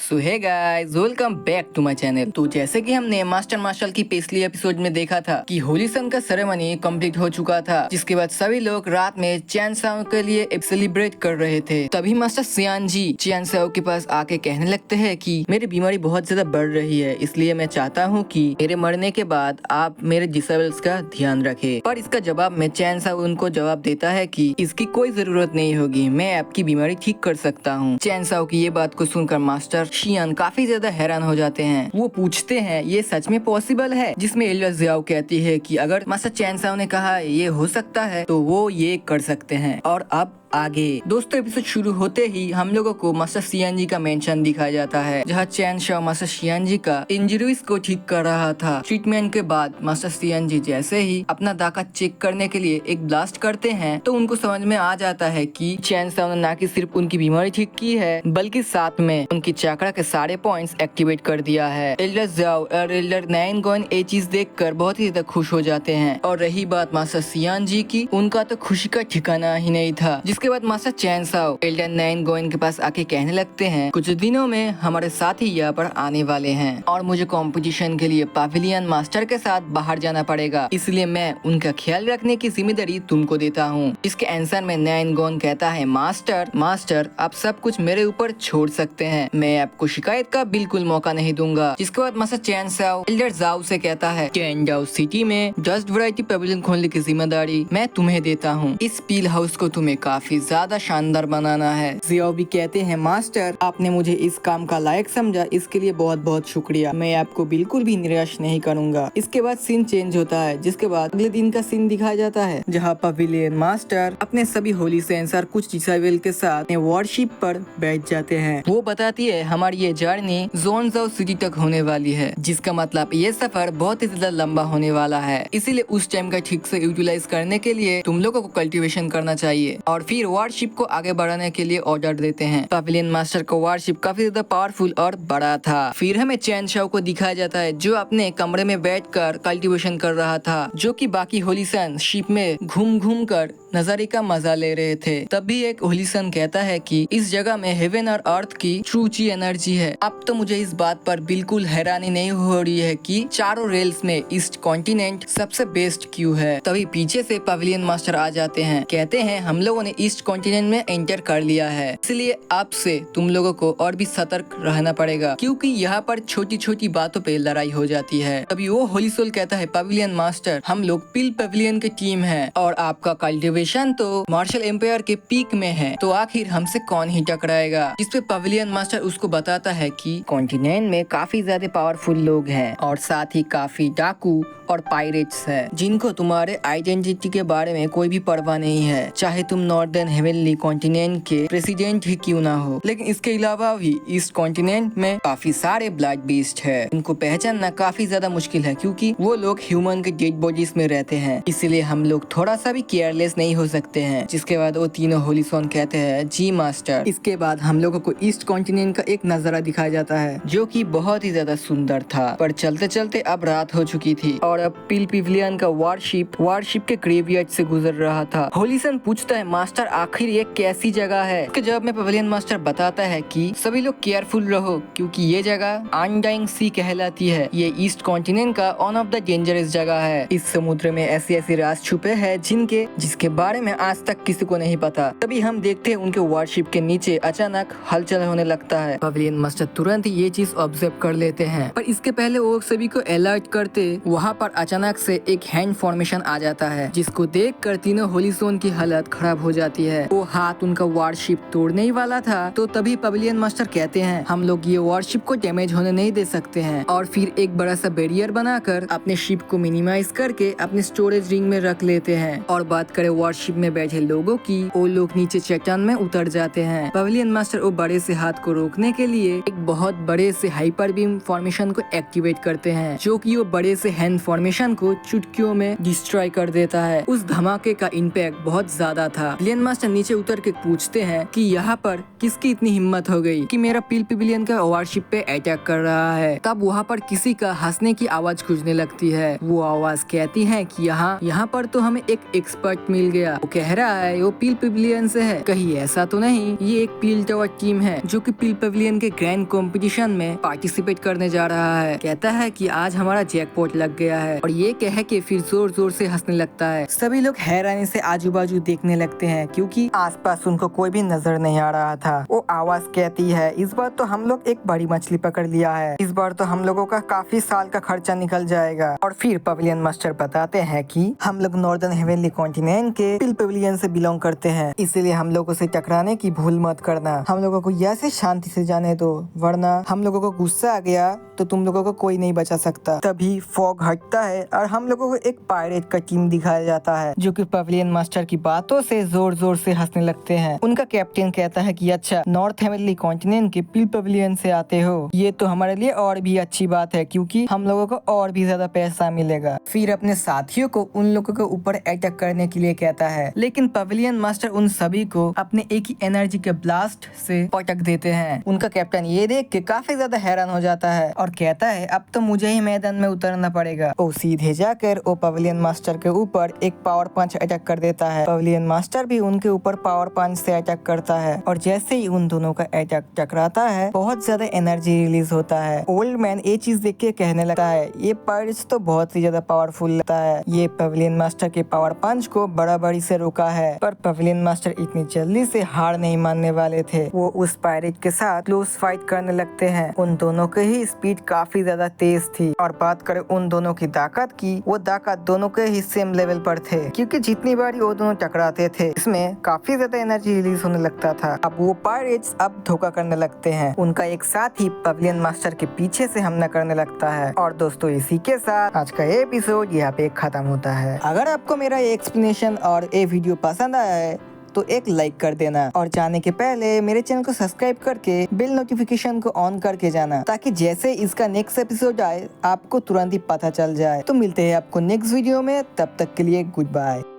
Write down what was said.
So hey guys, welcome back to my channel. तो जैसे कि हमने मास्टर मार्शल की पिछली एपिसोड में देखा था कि होली सन का सेरेमनी कंप्लीट हो चुका था, जिसके बाद सभी लोग रात में चैन साओ के लिए सेलिब्रेट कर रहे थे। तभी मास्टर सियान जी चैन साओ के पास आके कहने लगते हैं कि मेरी बीमारी बहुत ज्यादा बढ़ रही है, इसलिए मैं चाहता हूँ कि मेरे मरने के बाद आप मेरे डिसेबल्स का ध्यान रखें। पर इसका जवाब में चैन साओ उनको जवाब देता है कि इसकी कोई जरूरत नहीं होगी, मैं आपकी बीमारी ठीक कर सकता हूँ। चैन साओ की ये बात को सुनकर मास्टर शियान काफी ज्यादा हैरान हो जाते हैं। वो पूछते हैं ये सच में पॉसिबल है, जिसमें एल्डर जियाओ कहती है कि अगर मास्टर चैन साओ ने कहा ये हो सकता है तो वो ये कर सकते हैं। और अब आगे दोस्तों एपिसोड शुरू होते ही हम लोगों को मास्टर सियान जी का मेंशन दिखाया जाता है, जहाँ चैन शाओ मास्टर सियान जी का इंजरीज को ठीक कर रहा था। ट्रीटमेंट के बाद मास्टर सियान जी जैसे ही अपना दाका चेक करने के लिए एक ब्लास्ट करते हैं तो उनको समझ में आ जाता है कि चैन शाओ ने न कि सिर्फ उनकी बीमारी ठीक की है, बल्कि साथ में उनकी चक्रा के सारे पॉइंट्स एक्टिवेट कर दिया है। एल्डर जियाओ और एल्डर नाइन गोइन ये चीज देखकर बहुत ही ज्यादा खुश हो जाते हैं। और रही बात मास्टर सियान जी की, उनका तो खुशी का ठिकाना ही नहीं था। जिसके बाद मास्टर चैन साओ एल्डर नाइन गोइन के पास आके कहने लगते हैं कुछ दिनों में हमारे साथी यहाँ पर आने वाले हैं और मुझे कंपटीशन के लिए पवेलियन मास्टर के साथ बाहर जाना पड़ेगा, इसलिए मैं उनका ख्याल रखने की जिम्मेदारी तुमको देता हूँ। इसके आंसर में नाइन गोइन कहता है मास्टर आप सब कुछ मेरे ऊपर छोड़ सकते हैं, मैं आपको शिकायत का बिल्कुल मौका नहीं दूंगा। जिसके बाद मास्टर चैन साओ एल्डर जाओ से कहता है चैन जाओ सिटी में जस्ट वैरायटी पवेलियन खोलने की जिम्मेदारी मैं तुम्हें देता हूँ। इस पील हाउस को तुम्हें काफी ज्यादा शानदार बनाना है। जियाओ भी कहते हैं मास्टर आपने मुझे इस काम का लायक समझा, इसके लिए बहुत बहुत शुक्रिया, मैं आपको बिल्कुल भी निराश नहीं करूंगा। इसके बाद सीन चेंज होता है, जिसके बाद अगले दिन का सीन दिखाया जाता है, जहाँ पवेलियन मास्टर अपने सभी होली सेंसर कुछ डिसेबल के साथ वॉरशिप पर बैठ जाते हैं। वो बताती है हमारी ये जर्नी जोनजाओ सिटी तक होने वाली है, जिसका मतलब ये सफर बहुत ही ज्यादा लंबा होने वाला है, इसीलिए उस टाइम का ठीक से यूटिलाइज करने के लिए तुम लोगों को कल्टीवेशन करना चाहिए। और फिर वॉरशिप को आगे बढ़ाने के लिए ऑर्डर देते हैं। पवेलियन मास्टर का वॉरशिप काफी ज्यादा पावरफुल और बड़ा था। फिर हमें चैन शाओ को दिखाया जाता है जो अपने कमरे में बैठकर कल्टीवेशन कर रहा था, जो कि बाकी होलीसन शिप में घूम घूम कर नजारे का मजा ले रहे थे। तभी एक होलीसन कहता है कि इस जगह में हेवन और अर्थ की ट्रू ची एनर्जी है। अब तो मुझे इस बात पर बिल्कुल हैरानी नहीं हो रही है कि चारों रेल्स में ईस्ट कॉन्टिनेंट सबसे बेस्ट क्यों है। तभी पीछे से पवेलियन मास्टर आ जाते हैं, कहते हैं हम लोगों ने ईस्ट कॉन्टिनेंट में एंटर कर लिया है, इसलिए अब से तुम लोगों को और भी सतर्क रहना पड़ेगा, क्योंकि यहाँ पर छोटी छोटी बातों पे लड़ाई हो जाती है। तभी वो होली सोल कहता है पवेलियन मास्टर हम लोग पिल पवेलियन की टीम है और आपका कल्टिवेशन तो मार्शल एम्पायर के पीक में है, तो आखिर हमसे कौन ही टकराएगा। इस पे पवेलियन मास्टर उसको बताता है कि कॉन्टिनेंट में काफी ज्यादा पावरफुल लोग हैं और साथ ही काफी डाकू और पायरेट्स हैं, जिनको तुम्हारे आइडेंटिटी के बारे में कोई भी परवाह नहीं है, चाहे तुम नॉर्दर्न हेवनली कॉन्टिनेंट के प्रेसिडेंट ही क्यों ना हो। लेकिन इसके अलावा भी ईस्ट कॉन्टिनेंट में काफी सारे ब्लड बीस्ट है, उनको पहचानना काफी ज्यादा मुश्किल है, क्योंकि वो लोग ह्यूमन के डेड बॉडीज में रहते हैं, इसलिए हम लोग थोड़ा सा भी केयरलेस नहीं हो सकते हैं। जिसके बाद वो तीनों होलीसोन कहते हैं जी मास्टर। इसके बाद हम लोगों को ईस्ट कॉन्टिनेंट का एक नजारा दिखाया जाता है, जो कि बहुत ही ज्यादा सुंदर था, पर चलते चलते अब रात हो चुकी थी और अब पिल पवेलियन का वॉरशिप के ग्रेवयार्ड से गुजर रहा था। होलीसन पूछता है मास्टर आखिर ये कैसी जगह है। इसके जवाब में पवेलियन मास्टर बताता है कि सभी लोग केयरफुल रहो, क्योंकि ये जगह अनडाइंग सी कहलाती है। ये ईस्ट कॉन्टिनेंट का वन ऑफ द डेंजरस जगह है। इस समुद्र में ऐसी ऐसी राज छुपे हैं जिसके बारे में आज तक किसी को नहीं पता। तभी हम देखते हैं उनके वॉरशिप के नीचे अचानक हलचल होने लगता है। पवेलियन मास्टर तुरंत ये चीज ऑब्जर्व कर लेते हैं, पर इसके पहले वो सभी को अलर्ट करते वहाँ पर अचानक से एक हैंड फॉर्मेशन आ जाता है, जिसको देखकर तीनों होलीसोन की हालत खराब हो जाती है। वो हाथ उनका वॉरशिप तोड़ने ही वाला था, तो तभी पवेलियन मास्टर कहते हैं हम लोग ये वॉरशिप को डैमेज होने नहीं दे सकते हैं, और फिर एक बड़ा सा बैरियर बनाकर अपने शिप को मिनिमाइज करके अपने स्टोरेज रिंग में रख लेते हैं। और बात करें वॉरशिप में बैठे लोगों की, वो लोग नीचे चट्टान में उतर जाते हैं। पवेलियन मास्टर वो बड़े से हाथ को रोकने के लिए एक बहुत बड़े से हाइपर बीम फॉर्मेशन को एक्टिवेट करते हैं, जो कि वो बड़े से हैंड फॉर्मेशन को चुटकियों में डिस्ट्रॉय कर देता है। उस धमाके का इम्पैक्ट बहुत ज्यादा था। पवेलियन पवेलियन मास्टर नीचे उतर के पूछते हैं कि यहाँ पर किसकी इतनी हिम्मत हो गई कि मेरा पिल पवेलियन का वारशिप पे अटैक कर रहा है। तब वहाँ पर किसी का हंसने की आवाज गूंजने लगती है। वो आवाज कहती है कि यहाँ पर तो हमें एक एक्सपर्ट मिल गया। वो कह रहा है वो पिल पवेलियन से है। कहीं ऐसा तो नहीं ये एक पिल टावर टीम है जो कि पिल पवेलियन के ग्रैंड कंपटीशन में पार्टिसिपेट करने जा रहा है। कहता है कि आज हमारा जैकपॉट लग गया है और ये कह के फिर जोर जोर से हंसने लगता है। सभी लोग हैरानी से आजू बाजू देखने लगते हैं क्योंकि आसपास उनको कोई भी नजर नहीं आ रहा था। वो आवाज कहती है इस बार तो हम लोग एक बड़ी मछली पकड़ लिया है। इस बार तो हम लोगों का काफी साल का खर्चा निकल जाएगा। और फिर पवेलियन मास्टर बताते हैं कि हम लोग नॉर्दर्न हेवनली कॉन्टिनेंट के पिल पवेलियन से बिलोंग करते हैं, इसलिए हम लोगों से टकराने की भूल मत करना। हम लोगों को ऐसे शांति से जाने दो, वरना हम लोगों को गुस्सा आ गया तो तुम लोगों को कोई नहीं बचा सकता। तभी फॉग हटता है और हम लोगों को एक पायरेट का टीम दिखाया जाता है जो कि पवेलियन मास्टर की बातों से जोर जोर से हंसने लगते हैं। उनका कैप्टन कहता है कि अच्छा, नॉर्थ हेवनली कॉन्टिनेंट के पिल पवेलियन से आते हो, ये तो हमारे लिए और भी अच्छी बात है क्योंकि हम लोगों को और भी ज्यादा पैसा मिलेगा। फिर अपने साथियों को उन लोगों के ऊपर अटैक करने के लिए कहता है, लेकिन पवेलियन मास्टर उन सभी को अपने एक ही एनर्जी के ब्लास्ट से पटक देते हैं। उनका कैप्टन ये देख के काफी ज्यादा हैरान हो जाता है और कहता है अब तो मुझे ही मैदान में उतरना पड़ेगा। वो सीधे जाकर वो पवेलियन मास्टर के ऊपर एक पावर पंच अटैक कर देता है। पवेलियन मास्टर भी उनके ऊपर पावर पंच से अटैक करता है और जैसे ही उन दोनों का अटैक टकराता है बहुत ज्यादा एनर्जी रिलीज होता है। ओल्ड मैन ये चीज देख के कहने लगता है ये पायरेट्स तो बहुत ही ज्यादा पावरफुल लगता है। ये पवेलियन मास्टर के पावर पंच को बराबरी से रोका है, पर पवेलियन मास्टर इतनी जल्दी से हार नहीं मानने वाले थे। वो उस पायरेट के साथ क्लोज फाइट करने लगते हैं। उन दोनों की ही स्पीड काफी ज्यादा तेज थी और बात करें उन दोनों की ताकत की, वो ताकत दोनों के ही सेम लेवल पर थे क्योंकि जितनी बार वो दोनों टकराते थे इसमें काफी ज्यादा एनर्जी रिलीज होने लगता था। अब वो पायरेट्स अब धोखा करने लगते हैं। उनका एक साथ ही पवेलियन मास्टर के पीछे से हमला करने लगता है। और दोस्तों इसी के साथ आज का एपिसोड यहाँ पे खत्म होता है। अगर आपको मेरा ये एक्सप्लेनेशन और ये वीडियो पसंद आया है तो एक लाइक कर देना और जाने के पहले मेरे चैनल को सब्सक्राइब करके बेल नोटिफिकेशन को ऑन करके जाना ताकि जैसे इसका नेक्स्ट एपिसोड आए आपको तुरंत ही पता चल जाए। तो मिलते हैं आपको नेक्स्ट वीडियो में, तब तक के लिए गुड बाय।